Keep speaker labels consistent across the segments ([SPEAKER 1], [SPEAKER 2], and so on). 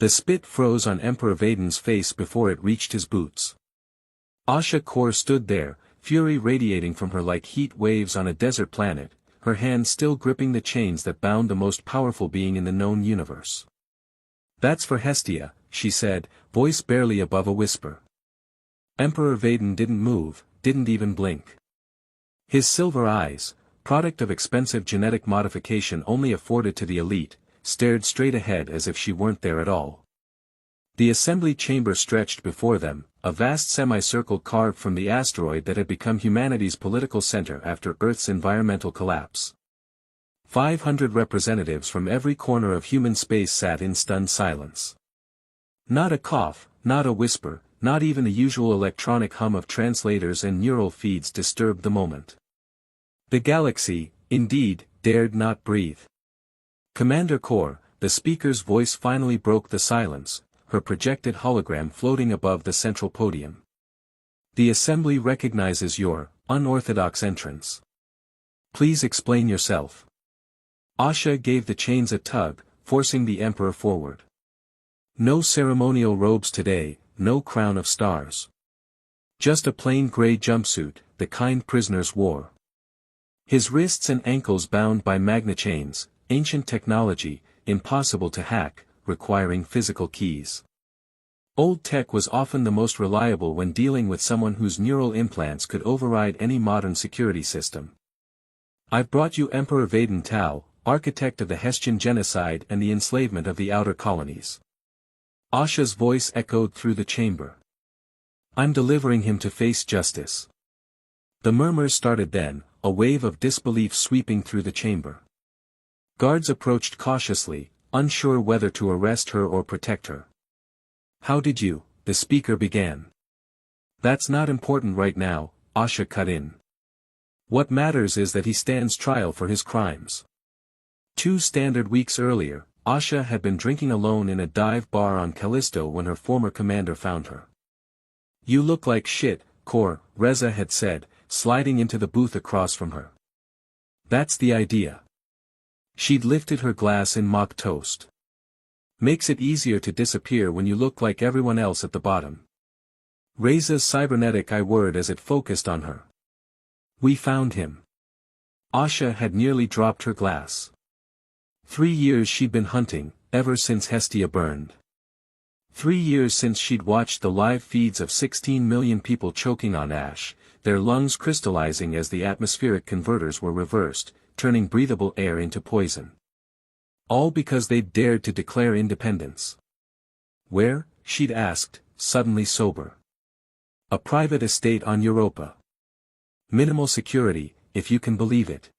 [SPEAKER 1] The spit froze on Emperor Vaden's face before it reached his boots. Asha Kaur stood there, fury radiating from her like heat waves on a desert planet, her hand still gripping the chains that bound the most powerful being in the known universe. "That's for Hestia," she said, voice barely above a whisper. Emperor Vaden didn't move, didn't even blink. His silver eyes, product of expensive genetic modification only afforded to the elite, stared straight ahead as if she weren't there at all. The assembly chamber stretched before them, a vast semicircle carved from the asteroid that had become humanity's political center after Earth's environmental collapse. 500 representatives from every corner of human space sat in stunned silence. Not a cough, not a whisper, not even the usual electronic hum of translators and neural feeds disturbed the moment. The galaxy, indeed, dared not breathe. "Commander Kaur," the speaker's voice finally broke the silence, her projected hologram floating above the central podium. "The assembly recognizes your unorthodox entrance. Please explain yourself." Asha gave the chains a tug, forcing the emperor forward. "No ceremonial robes today, no crown of stars. Just a plain gray jumpsuit, the kind prisoners wore. His wrists and ankles bound by magna chains, ancient technology, impossible to hack, requiring physical keys. Old tech was often the most reliable when dealing with someone whose neural implants could override any modern security system. I've brought you Emperor Vaden Tao, architect of the Hestian genocide and the enslavement of the outer colonies." Asha's voice echoed through the chamber. "I'm delivering him to face justice." The murmurs started then, a wave of disbelief sweeping through the chamber. Guards approached cautiously, unsure whether to arrest her or protect her. "How did you?" the speaker began. "That's not important right now," Asha cut in. "What matters is that he stands trial for his crimes." 2 standard weeks earlier, Asha had been drinking alone in a dive bar on Callisto when her former commander found her. "You look like shit, Kaur," Reza had said, sliding into the booth across from her. "That's the idea." She'd lifted her glass in mock toast. "Makes it easier to disappear when you look like everyone else at the bottom." Reza's cybernetic eye whirred as it focused on her. "We found him." Asha had nearly dropped her glass. 3 years she'd been hunting, ever since Hestia burned. 3 years since she'd watched the live feeds of 16 million people choking on ash, their lungs crystallizing as the atmospheric converters were reversed, turning breathable air into poison. All because they'd dared to declare independence. "Where?" she'd asked, suddenly sober. "A private estate on Europa. Minimal security, if you can believe it.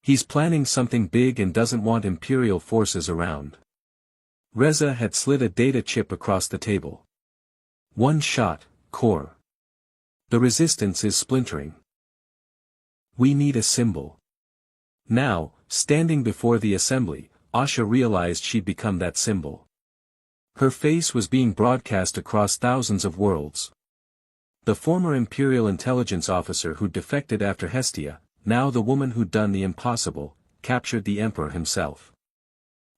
[SPEAKER 1] He's planning something big and doesn't want Imperial forces around." Reza had slid a data chip across the table. "One shot, Kaur. The resistance is splintering. We need a symbol." Now, standing before the assembly, Asha realized she'd become that symbol. Her face was being broadcast across thousands of worlds. The former Imperial intelligence officer who'd defected after Hestia, now the woman who'd done the impossible, captured the Emperor himself.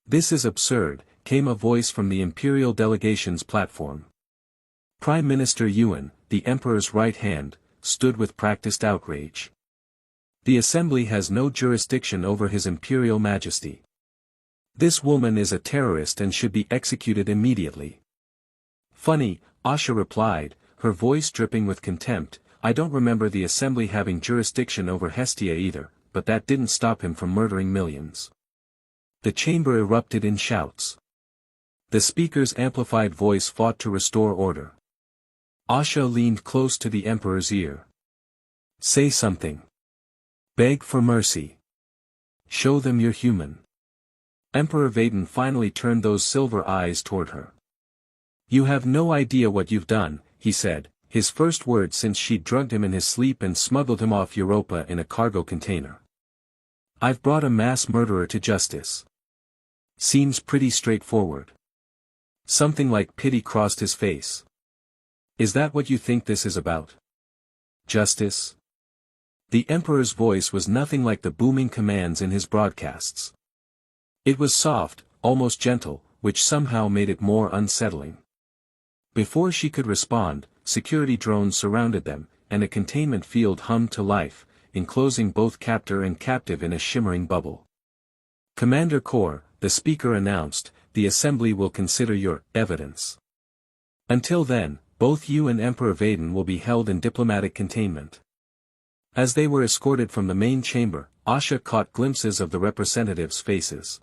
[SPEAKER 1] "This is absurd," came a voice from the Imperial delegation's platform. Prime Minister Yuan, the Emperor's right hand, stood with practiced outrage. "The Assembly has no jurisdiction over His Imperial Majesty. This woman is a terrorist and should be executed immediately." "Funny," Asha replied, her voice dripping with contempt, "I don't remember the Assembly having jurisdiction over Hestia either, but that didn't stop him from murdering millions." The chamber erupted in shouts. The speaker's amplified voice fought to restore order. Asha leaned close to the Emperor's ear. "Say something. Beg for mercy. Show them you're human." Emperor Vaden finally turned those silver eyes toward her. "You have no idea what you've done," he said, his first word since she'd drugged him in his sleep and smuggled him off Europa in a cargo container. "I've brought a mass murderer to justice. Seems pretty straightforward." Something like pity crossed his face. "Is that what you think this is about? Justice?" The Emperor's voice was nothing like the booming commands in his broadcasts. It was soft, almost gentle, which somehow made it more unsettling. Before she could respond, security drones surrounded them, and a containment field hummed to life, enclosing both captor and captive in a shimmering bubble. "Commander Kaur," the speaker announced, "the Assembly will consider your evidence. Until then, both you and Emperor Vaden will be held in diplomatic containment." As they were escorted from the main chamber, Asha caught glimpses of the representatives' faces.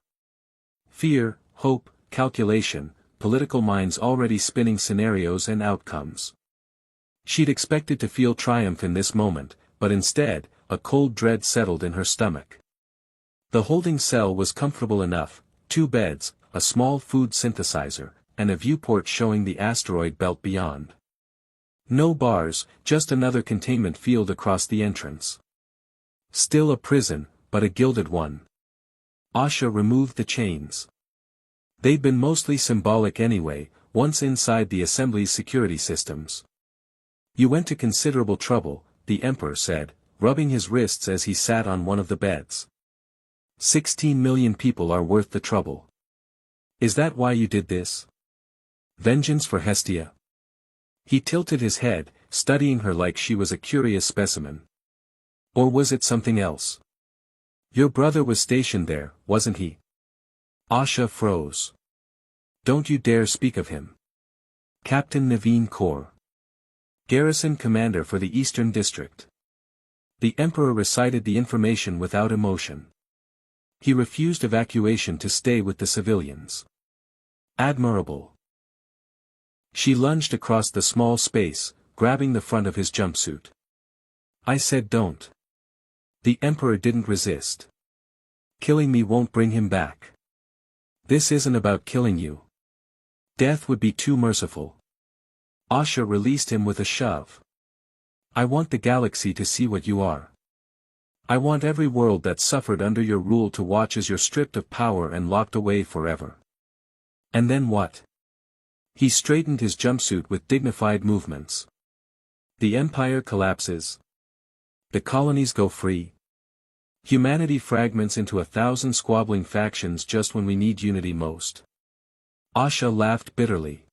[SPEAKER 1] Fear, hope, calculation, political minds already spinning scenarios and outcomes. She'd expected to feel triumph in this moment, but instead, a cold dread settled in her stomach. The holding cell was comfortable enough: 2 beds, a small food synthesizer, and a viewport showing the asteroid belt beyond. No bars, just another containment field across the entrance. Still a prison, but a gilded one. Asha removed the chains. They'd been mostly symbolic anyway, once inside the Assembly's security systems. "You went to considerable trouble," the Emperor said, rubbing his wrists as he sat on one of the beds. 16 million people are worth the trouble. Is that why you did this? Vengeance for Hestia? He tilted his head, studying her like she was a curious specimen. Or was it something else? Your brother was stationed there, wasn't he? Asha froze. Don't you dare speak of him. Captain Naveen Kaur. Garrison Commander for the Eastern District. The Emperor recited the information without emotion. He refused evacuation to stay with the civilians. Admirable. She lunged across the small space, grabbing the front of his jumpsuit. I said don't. The Emperor didn't resist. Killing me won't bring him back. This isn't about killing you. Death would be too merciful. Asha released him with a shove. I want the galaxy to see what you are. I want every world that suffered under your rule to watch as you're stripped of power and locked away forever. And then what? He straightened his jumpsuit with dignified movements. The Empire collapses. The colonies go free. Humanity fragments into 1,000 squabbling factions just when we need unity most. Asha laughed bitterly.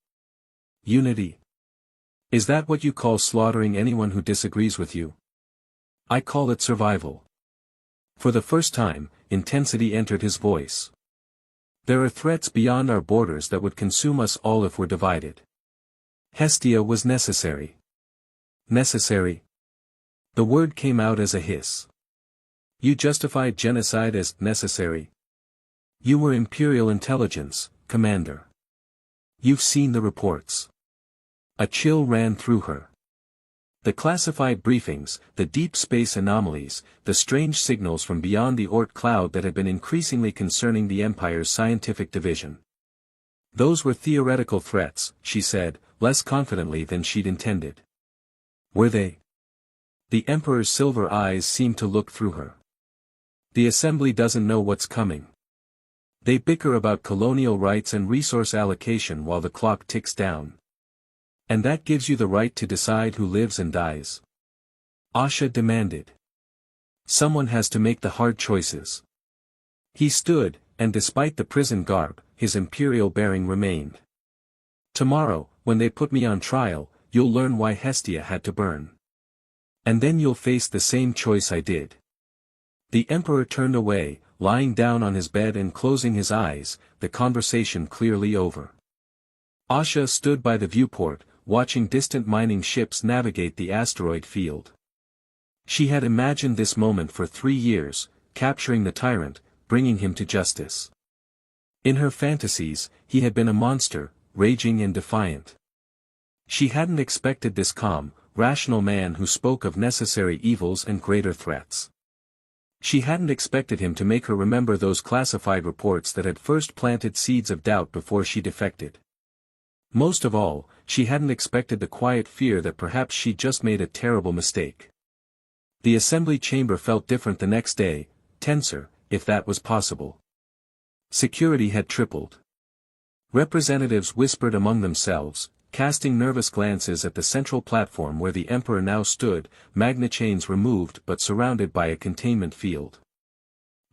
[SPEAKER 1] Unity? Is that what you call slaughtering anyone who disagrees with you? I call it survival. For the first time, intensity entered his voice. There are threats beyond our borders that would consume us all if we're divided. Hestia was necessary. Necessary? The word came out as a hiss. You justified genocide as necessary. You were Imperial intelligence, Commander. You've seen the reports. A chill ran through her. The classified briefings, the deep space anomalies, the strange signals from beyond the Oort cloud that had been increasingly concerning the Empire's scientific division. Those were theoretical threats, she said, less confidently than she'd intended. Were they? The Emperor's silver eyes seemed to look through her. The Assembly doesn't know what's coming. They bicker about colonial rights and resource allocation while the clock ticks down. And that gives you the right to decide who lives and dies? Asha demanded. Someone has to make the hard choices. He stood, and despite the prison garb, his imperial bearing remained. Tomorrow, when they put me on trial, you'll learn why Hestia had to burn. And then you'll face the same choice I did. The Emperor turned away, lying down on his bed and closing his eyes, the conversation clearly over. Asha stood by the viewport, watching distant mining ships navigate the asteroid field. She had imagined this moment for 3 years, capturing the tyrant, bringing him to justice. In her fantasies, he had been a monster, raging and defiant. She hadn't expected this calm, rational man who spoke of necessary evils and greater threats. She hadn't expected him to make her remember those classified reports that had first planted seeds of doubt before she defected. Most of all, she hadn't expected the quiet fear that perhaps she'd just made a terrible mistake. The assembly chamber felt different the next day, tenser, if that was possible. Security had tripled. Representatives whispered among themselves, casting nervous glances at the central platform where the Emperor now stood, magna chains removed but surrounded by a containment field.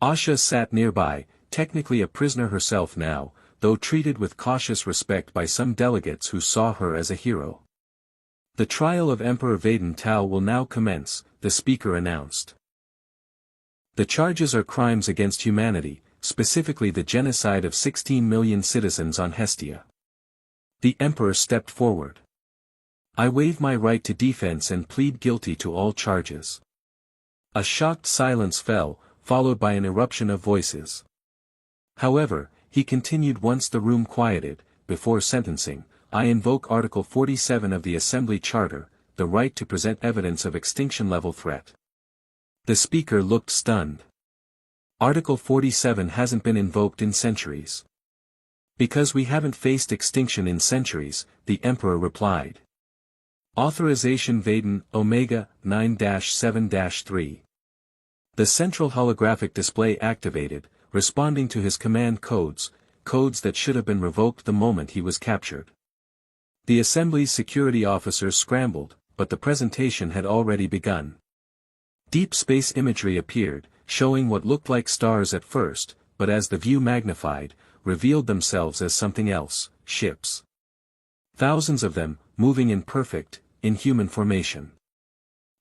[SPEAKER 1] Asha sat nearby, technically a prisoner herself now, though treated with cautious respect by some delegates who saw her as a hero. The trial of Emperor Vaden will now commence, the speaker announced. The charges are crimes against humanity, specifically the genocide of 16 million citizens on Hestia. The Emperor stepped forward. I waive my right to defense and plead guilty to all charges. A shocked silence fell, followed by an eruption of voices. However, he continued once the room quieted, before sentencing, I invoke Article 47 of the Assembly Charter, the right to present evidence of extinction-level threat. The speaker looked stunned. Article 47 hasn't been invoked in centuries. Because we haven't faced extinction in centuries, the Emperor replied. Authorization Vaden, Omega, 9-7-3. The central holographic display activated, responding to his command codes that should have been revoked the moment he was captured. The Assembly's security officers scrambled, but the presentation had already begun. Deep space imagery appeared, showing what looked like stars at first, but as the view magnified, revealed themselves as something else, ships. Thousands of them, moving in perfect, inhuman formation.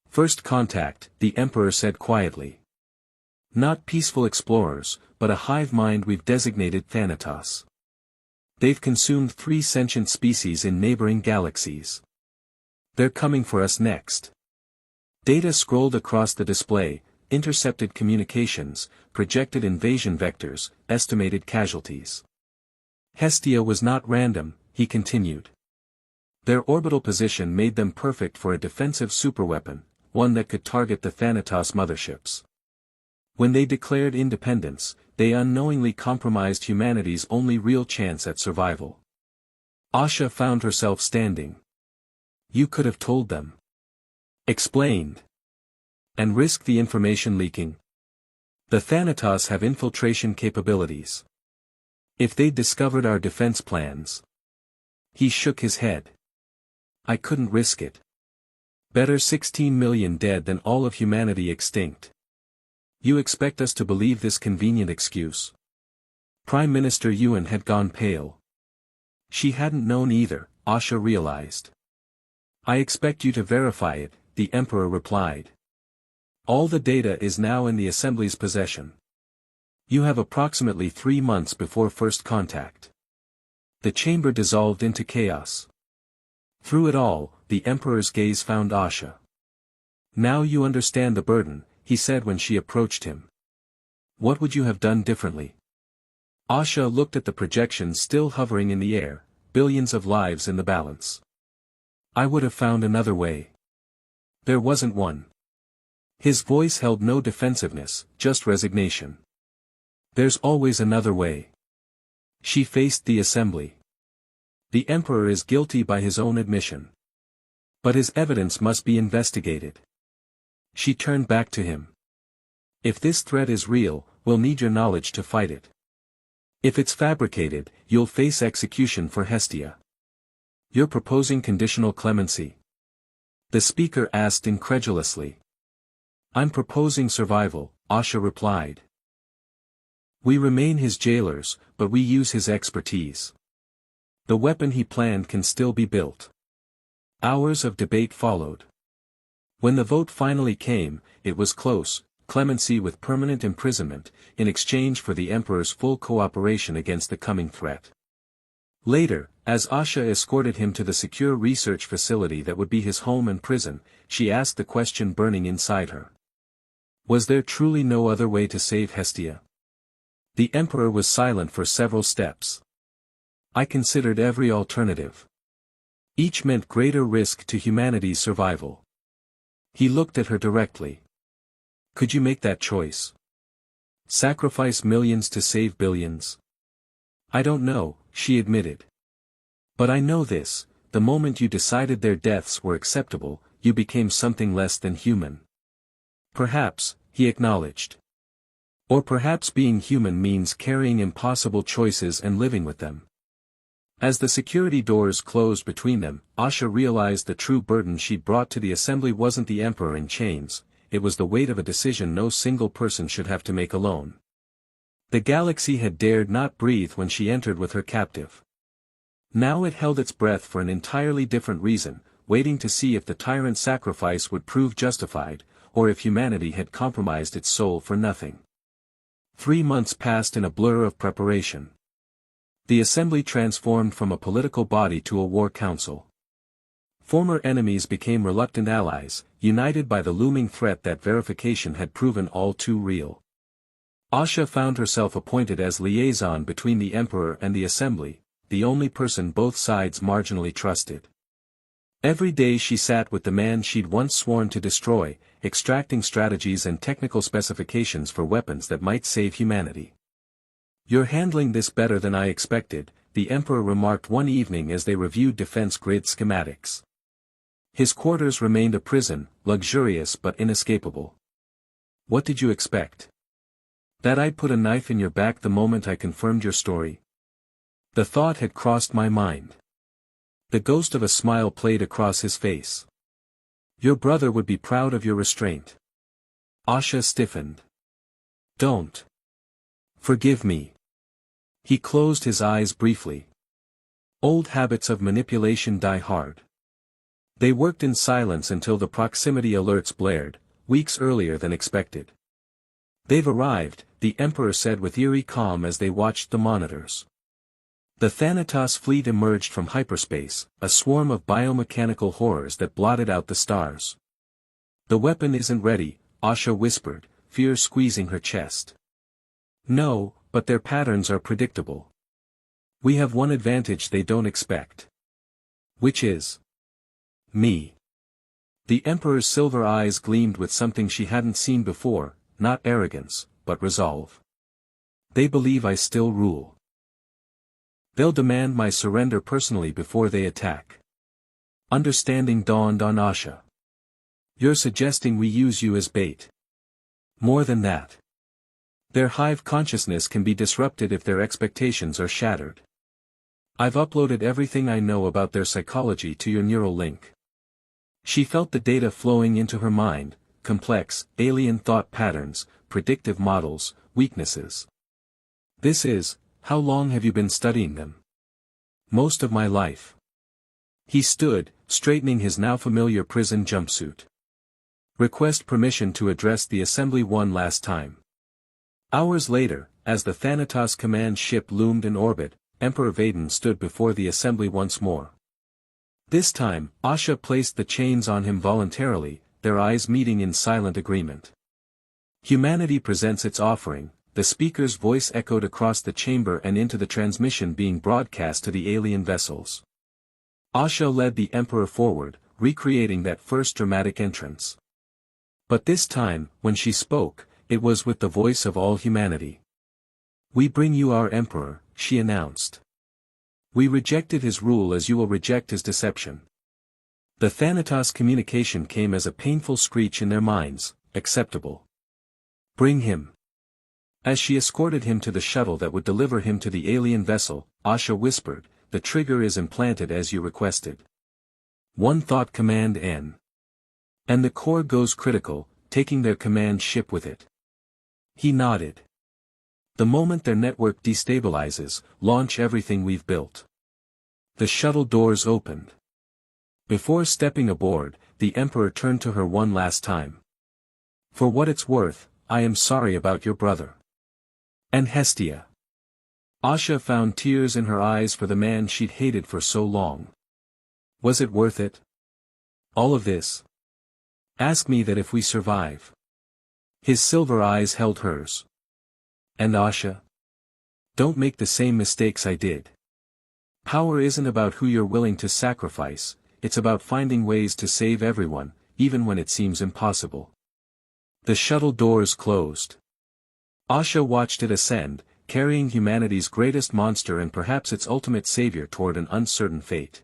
[SPEAKER 1] First contact, the Emperor said quietly. Not peaceful explorers, but a hive mind we've designated Thanatos. They've consumed 3 sentient species in neighboring galaxies. They're coming for us next. Data scrolled across the display, intercepted communications, projected invasion vectors, estimated casualties. Hestia was not random, he continued. Their orbital position made them perfect for a defensive superweapon, one that could target the Thanatos motherships. When they declared independence, they unknowingly compromised humanity's only real chance at survival. Asha found herself standing. You could have told them. Explained. And risked the information leaking. The Thanatos have infiltration capabilities. If they'd discovered our defense plans. He shook his head. I couldn't risk it. Better 16 million dead than all of humanity extinct. You expect us to believe this convenient excuse? Prime Minister Yuan had gone pale. She hadn't known either, Asha realized. I expect you to verify it, the Emperor replied. All the data is now in the Assembly's possession. You have approximately 3 months before first contact. The chamber dissolved into chaos. Through it all, the Emperor's gaze found Asha. Now you understand the burden, he said when she approached him. What would you have done differently? Asha looked at the projections still hovering in the air, billions of lives in the balance. I would have found another way. There wasn't one. His voice held no defensiveness, just resignation. There's always another way. She faced the Assembly. The Emperor is guilty by his own admission. But his evidence must be investigated. She turned back to him. If this threat is real, we'll need your knowledge to fight it. If it's fabricated, you'll face execution for Hestia. You're proposing conditional clemency? The speaker asked incredulously. I'm proposing survival, Asha replied. We remain his jailers, but we use his expertise. The weapon he planned can still be built. Hours of debate followed. When the vote finally came, it was close, clemency with permanent imprisonment, in exchange for the Emperor's full cooperation against the coming threat. Later, as Asha escorted him to the secure research facility that would be his home and prison, she asked the question burning inside her. Was there truly no other way to save Hestia? The Emperor was silent for several steps. I considered every alternative. Each meant greater risk to humanity's survival. He looked at her directly. Could you make that choice? Sacrifice millions to save billions? I don't know, she admitted. But I know this, the moment you decided their deaths were acceptable, you became something less than human. Perhaps, he acknowledged. Or perhaps being human means carrying impossible choices and living with them. As the security doors closed between them, Asha realized the true burden she'd brought to the Assembly wasn't the Emperor in chains, it was the weight of a decision no single person should have to make alone. The galaxy had dared not breathe when she entered with her captive. Now it held its breath for an entirely different reason, waiting to see if the tyrant's sacrifice would prove justified, or if humanity had compromised its soul for nothing. 3 months passed in a blur of preparation. The assembly transformed from a political body to a war council. Former enemies became reluctant allies, united by the looming threat that verification had proven all too real. Asha found herself appointed as liaison between the Emperor and the Assembly, the only person both sides marginally trusted. Every day she sat with the man she'd once sworn to destroy, extracting strategies and technical specifications for weapons that might save humanity. "You're handling this better than I expected," the Emperor remarked one evening as they reviewed defense grid schematics. His quarters remained a prison, luxurious but inescapable. "What did you expect? That I'd put a knife in your back the moment I confirmed your story?" The thought had crossed my mind. The ghost of a smile played across his face. "Your brother would be proud of your restraint." Asha stiffened. "Don't. Forgive me." He closed his eyes briefly. Old habits of manipulation die hard. They worked in silence until the proximity alerts blared, weeks earlier than expected. "They've arrived," the Emperor said with eerie calm as they watched the monitors. The Thanatos fleet emerged from hyperspace, a swarm of biomechanical horrors that blotted out the stars. "The weapon isn't ready," Asha whispered, fear squeezing her chest. "No, but their patterns are predictable. We have one advantage they don't expect." "Which is?" "Me." The Emperor's silver eyes gleamed with something she hadn't seen before, not arrogance, but resolve. "They believe I still rule. They'll demand my surrender personally before they attack." Understanding dawned on Asha. "You're suggesting we use you as bait." "More than that. Their hive consciousness can be disrupted if their expectations are shattered. I've uploaded everything I know about their psychology to your neural link." She felt the data flowing into her mind, complex, alien thought patterns, predictive models, weaknesses. "This is, how long have you been studying them?" "Most of my life." He stood, straightening his now familiar prison jumpsuit. "Request permission to address the assembly one last time." Hours later, as the Thanatos command ship loomed in orbit, Emperor Vaden stood before the assembly once more. This time, Asha placed the chains on him voluntarily, their eyes meeting in silent agreement. "Humanity presents its offering," the speaker's voice echoed across the chamber and into the transmission being broadcast to the alien vessels. Asha led the Emperor forward, recreating that first dramatic entrance. But this time, when she spoke, it was with the voice of all humanity. "We bring you our Emperor," she announced. "We rejected his rule as you will reject his deception." The Thanatos communication came as a painful screech in their minds, "Acceptable. Bring him." As she escorted him to the shuttle that would deliver him to the alien vessel, Asha whispered, "The trigger is implanted as you requested. One thought command N. And the core goes critical, taking their command ship with it." He nodded. "The moment their network destabilizes, launch everything we've built." The shuttle doors opened. Before stepping aboard, the Emperor turned to her one last time. "For what it's worth, I am sorry about your brother. And Hestia." Asha found tears in her eyes for the man she'd hated for so long. "Was it worth it? All of this? Ask me that if we survive." His silver eyes held hers. "And Asha? Don't make the same mistakes I did. Power isn't about who you're willing to sacrifice, it's about finding ways to save everyone, even when it seems impossible." The shuttle doors closed. Asha watched it ascend, carrying humanity's greatest monster and perhaps its ultimate savior toward an uncertain fate.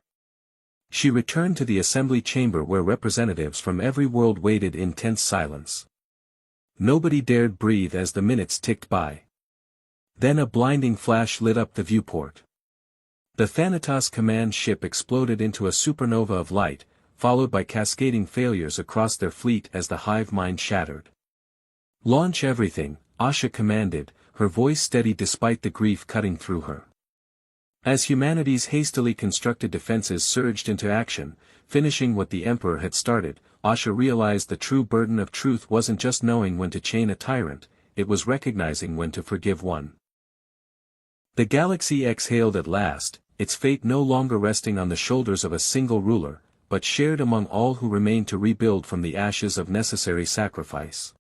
[SPEAKER 1] She returned to the assembly chamber where representatives from every world waited in tense silence. Nobody dared breathe as the minutes ticked by. Then a blinding flash lit up the viewport. The Thanatos command ship exploded into a supernova of light, followed by cascading failures across their fleet as the hive mind shattered. "Launch everything," Asha commanded, her voice steady despite the grief cutting through her. As humanity's hastily constructed defenses surged into action, finishing what the Emperor had started, Asha realized the true burden of truth wasn't just knowing when to chain a tyrant, it was recognizing when to forgive one. The galaxy exhaled at last, its fate no longer resting on the shoulders of a single ruler, but shared among all who remained to rebuild from the ashes of necessary sacrifice.